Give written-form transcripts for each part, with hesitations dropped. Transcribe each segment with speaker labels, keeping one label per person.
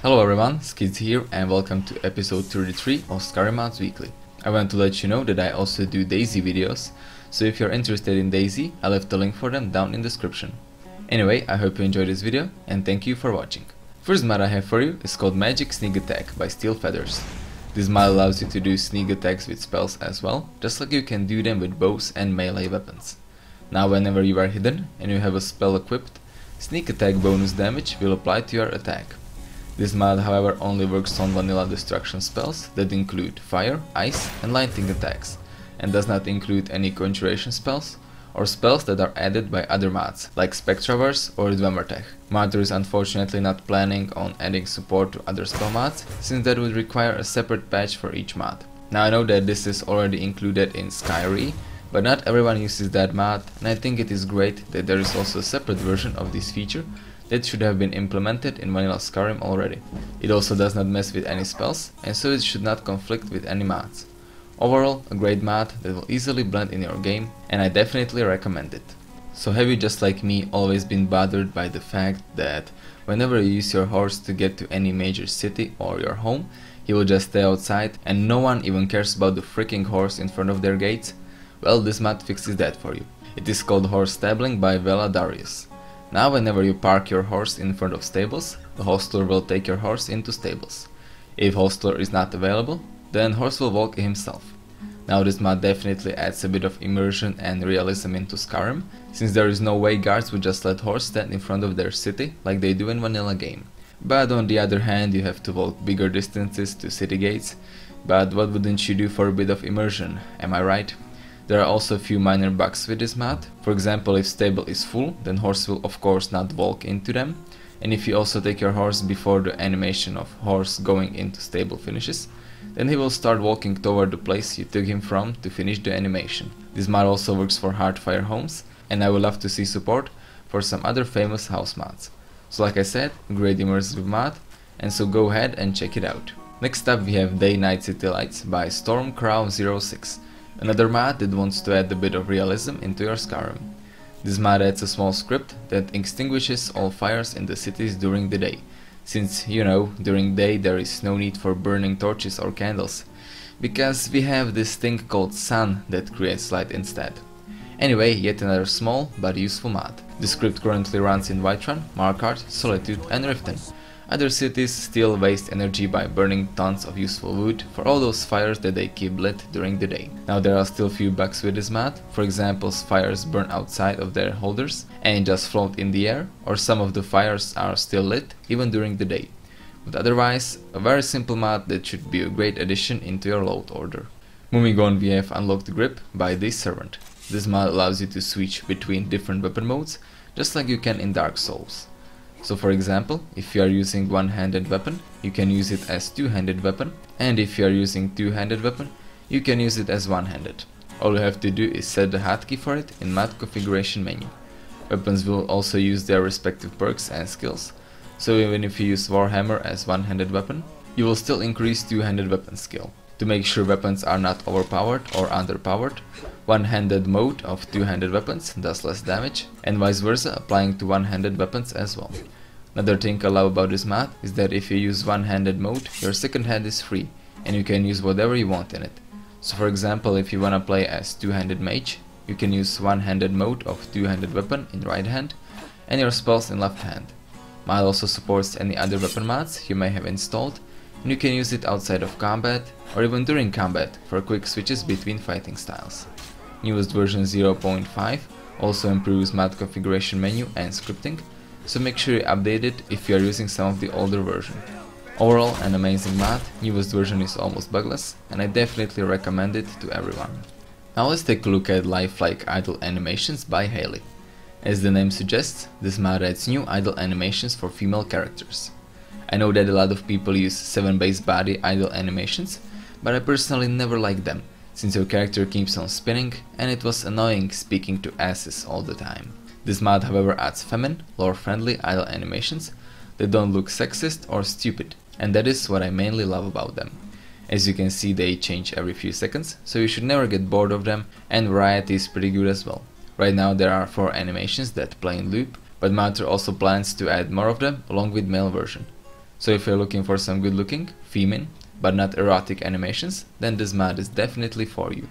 Speaker 1: Hello everyone, Skits here and welcome to episode 33 of Skyrim Mods Weekly. I want to let you know that I also do DayZ videos, so if you're interested in DayZ, I left the link for them down in the description. Anyway, I hope you enjoyed this video and thank you for watching. First mod I have for you is called Magic Sneak Attack by steelfeathers. This mod allows you to do sneak attacks with spells as well, just like you can do them with bows and melee weapons. Now whenever you are hidden and you have a spell equipped, sneak attack bonus damage will apply to your attack. This mod however only works on vanilla destruction spells that include fire, ice and lightning attacks, and does not include any conjuration spells or spells that are added by other mods like Spectravers or Dwemertech. Modder is unfortunately not planning on adding support to other spell mods, since that would require a separate patch for each mod. Now I know that this is already included in Skyrim, but not everyone uses that mod, and I think it is great that there is also a separate version of this feature that should have been implemented in vanilla Skyrim already. It also does not mess with any spells, and so it should not conflict with any mods. Overall, a great mod that will easily blend in your game, and I definitely recommend it. So have you, just like me, always been bothered by the fact that whenever you use your horse to get to any major city or your home, he will just stay outside and no one even cares about the freaking horse in front of their gates? Well, this mod fixes that for you. It is called Horse Stabling by Veladarius. Now whenever you park your horse in front of stables, the hostler will take your horse into stables. If hostler is not available, then horse will walk himself. Now this mod definitely adds a bit of immersion and realism into Skyrim, since there is no way guards would just let horse stand in front of their city like they do in vanilla game. But on the other hand, you have to walk bigger distances to city gates, but what wouldn't you do for a bit of immersion, am I right? There are also a few minor bugs with this mod. For example, if stable is full, then horse will of course not walk into them, and if you also take your horse before the animation of horse going into stable finishes, then he will start walking toward the place you took him from to finish the animation. This mod also works for Hardfire homes, and I would love to see support for some other famous house mods. So like I said, great immersive mod, and so go ahead and check it out. Next up we have Day Night City Lights by Stormcrow06. Another mod that wants to add a bit of realism into your Skyrim. This mod adds a small script that extinguishes all fires in the cities during the day, since, you know, during day there is no need for burning torches or candles, because we have this thing called sun that creates light instead. Anyway, yet another small but useful mod. The script currently runs in Whiterun, Markarth, Solitude and Riften. Other cities still waste energy by burning tons of useful wood for all those fires that they keep lit during the day. Now there are still few bugs with this mod. For example, fires burn outside of their holders and just float in the air, or some of the fires are still lit even during the day. But otherwise, a very simple mod that should be a great addition into your load order. Moving on, we have Unlocked Grip by DServant. This mod allows you to switch between different weapon modes, just like you can in Dark Souls. So for example, if you are using one-handed weapon, you can use it as two-handed weapon, and if you are using two-handed weapon, you can use it as one-handed. All you have to do is set the hotkey for it in mod configuration menu. Weapons will also use their respective perks and skills, so even if you use Warhammer as one-handed weapon, you will still increase two-handed weapon skill. To make sure weapons are not overpowered or underpowered, one-handed mode of two-handed weapons does less damage, and vice versa applying to one-handed weapons as well. Another thing I love about this mod is that if you use one-handed mode, your second hand is free, and you can use whatever you want in it. So for example, if you wanna play as two-handed mage, you can use one-handed mode of two-handed weapon in right hand, and your spells in left hand. Mod also supports any other weapon mods you may have installed, and you can use it outside of combat or even during combat for quick switches between fighting styles. Newest version 0.5 also improves mod configuration menu and scripting, so make sure you update it if you are using some of the older version. Overall, an amazing mod. Newest version is almost bugless, and I definitely recommend it to everyone. Now let's take a look at Lifelike idle animations by HHaleyy. As the name suggests, this mod adds new idle animations for female characters. I know that a lot of people use 7-base body idle animations, but I personally never like them, since your character keeps on spinning and it was annoying speaking to asses all the time. This mod however adds feminine, lore-friendly idle animations that don't look sexist or stupid, and that is what I mainly love about them. As you can see, they change every few seconds, so you should never get bored of them, and variety is pretty good as well. Right now there are 4 animations that play in loop, but Matter also plans to add more of them along with male version. So if you're looking for some good looking, feminine, but not erotic animations, then this mod is definitely for you.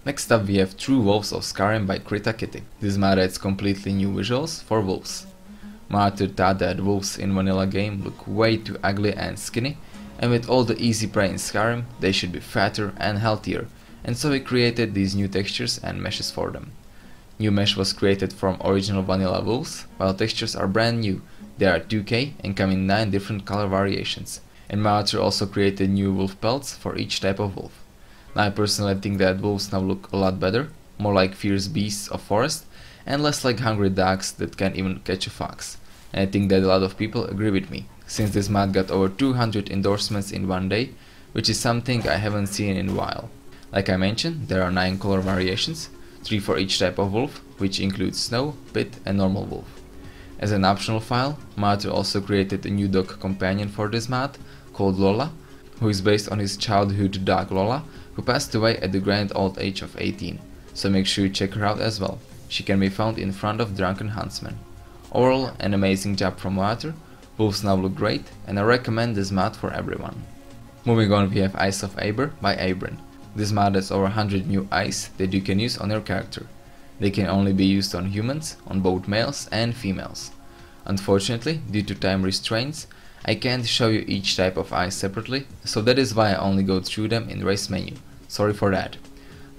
Speaker 1: Next up we have True Wolves of Skyrim by KrittaKitty. This mod adds completely new visuals for wolves. My author thought that wolves in vanilla game look way too ugly and skinny, and with all the easy prey in Skyrim, they should be fatter and healthier, and so he created these new textures and meshes for them. New mesh was created from original vanilla wolves, while textures are brand new. They are 2K and come in 9 different color variations, and my author also created new wolf pelts for each type of wolf. Now I personally think that wolves now look a lot better, more like fierce beasts of forest, and less like hungry dogs that can even catch a fox. And I think that a lot of people agree with me, since this mod got over 200 endorsements in one day, which is something I haven't seen in a while. Like I mentioned, there are 9 color variations, 3 for each type of wolf, which includes snow, pit and normal wolf. As an optional file, my author also created a new dog companion for this mod, called Lola, who is based on his childhood dog Lola, who passed away at the grand old age of 18, so make sure you check her out as well. She can be found in front of Drunken Huntsman. Overall, an amazing job from my author, wolves now look great, and I recommend this mod for everyone. Moving on, we have Eyes of Aber by Aberin. This mod has over 100 new eyes that you can use on your character. They can only be used on humans, on both males and females. Unfortunately, due to time restraints, I can't show you each type of eye separately, so that is why I only go through them in race menu. Sorry for that.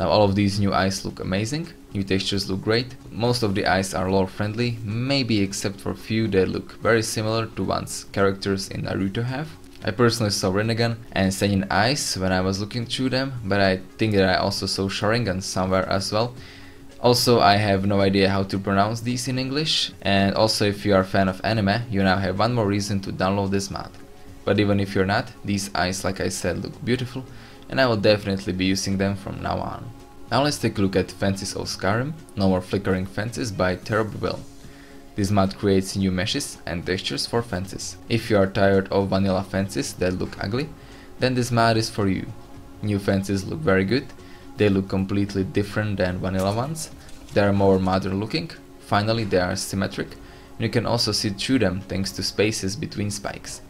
Speaker 1: Now all of these new eyes look amazing, new textures look great, most of the eyes are lore friendly, maybe except for few that look very similar to one's characters in Naruto have. I personally saw Rinnegan and Senin eyes when I was looking through them, but I think that I also saw Sharingan somewhere as well. Also, I have no idea how to pronounce these in English, and also if you are a fan of anime, you now have one more reason to download this mod. But even if you're not, these eyes, like I said, look beautiful, and I will definitely be using them from now on. Now let's take a look at Fences of Skyrim, No More Flickering Fences by Therobwil. This mod creates new meshes and textures for fences. If you are tired of vanilla fences that look ugly, then this mod is for you. New fences look very good, they look completely different than vanilla ones, they are more modern looking, finally they are symmetric, and you can also see through them thanks to spaces between spikes.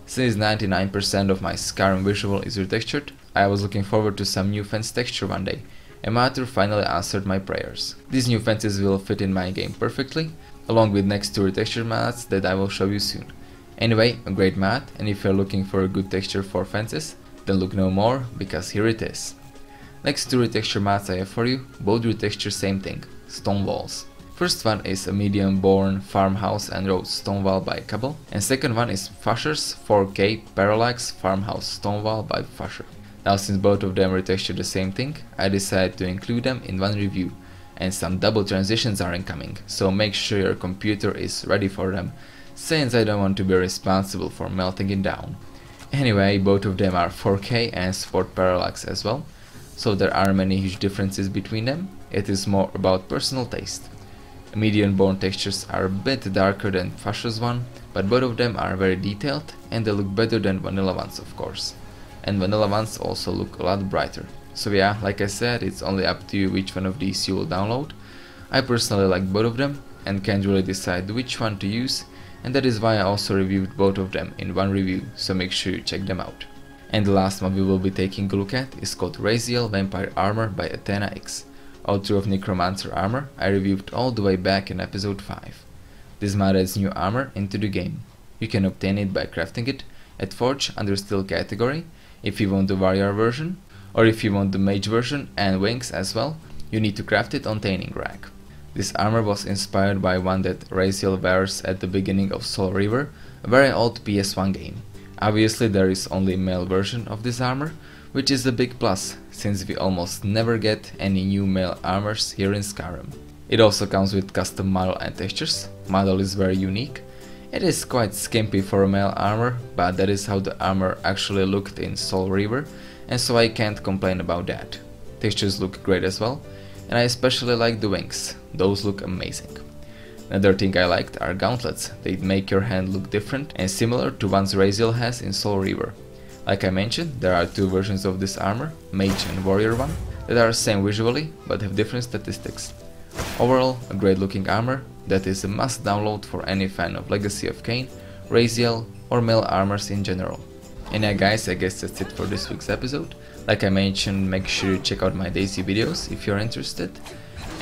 Speaker 1: Since 99% of my Skyrim visual is retextured, I was looking forward to some new fence texture one day, and my author finally answered my prayers. These new fences will fit in my game perfectly, along with next 2 retexture mods that I will show you soon. Anyway, a great mod, and if you're looking for a good texture for fences, then look no more, because here it is. Next 2 retexture mods I have for you, both retexture same thing, stone walls. First one is aMidianBorn, Farmhouse and Road Stonewall by CaBaL, and second one is Pfuschers 4K Parallax Farmhouse Stonewall by Pfuscher. Now since both of them retexture the same thing, I decided to include them in one review, and some double transitions are incoming, so make sure your computer is ready for them, since I don't want to be responsible for melting it down. Anyway, both of them are 4K and support Parallax as well, so there are many huge differences between them. It is more about personal taste. aMidianBorn textures are a bit darker than Pfuscher's one, but both of them are very detailed and they look better than vanilla ones, of course. And vanilla ones also look a lot brighter. So yeah, like I said, it's only up to you which one of these you will download. I personally like both of them and can't really decide which one to use, and that is why I also reviewed both of them in one review, so make sure you check them out. And the last one we will be taking a look at is called Raziel Vampire Armor by AthenaX. Author of Necromancer Armor, I reviewed all the way back in episode 5. This mod adds new armor into the game. You can obtain it by crafting it at Forge under Steel category if you want the warrior version, or if you want the mage version and wings as well, you need to craft it on Tanning Rack. This armor was inspired by one that Raziel wears at the beginning of Soul River, a very old PS1 game. Obviously there is only a male version of this armor, which is a big plus, since we almost never get any new male armors here in Skyrim. It also comes with custom model and textures. Model is very unique. It is quite skimpy for a male armor, but that is how the armor actually looked in Soul River, and so I can't complain about that. Textures look great as well, and I especially like the wings, those look amazing. Another thing I liked are gauntlets. They make your hand look different and similar to ones Raziel has in Soul River. Like I mentioned, there are 2 versions of this armor, Mage and Warrior one, that are same visually but have different statistics. Overall, a great looking armor that is a must download for any fan of Legacy of Kain, Raziel, or male armors in general. And yeah guys, I guess that's it for this week's episode. Like I mentioned, make sure you check out my DayZ videos if you're interested.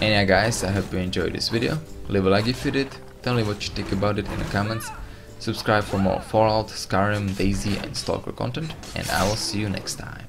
Speaker 1: And yeah guys, I hope you enjoyed this video. Leave a like if you did, tell me what you think about it in the comments. Subscribe for more Fallout, Skyrim, DayZ and Stalker content, and I will see you next time.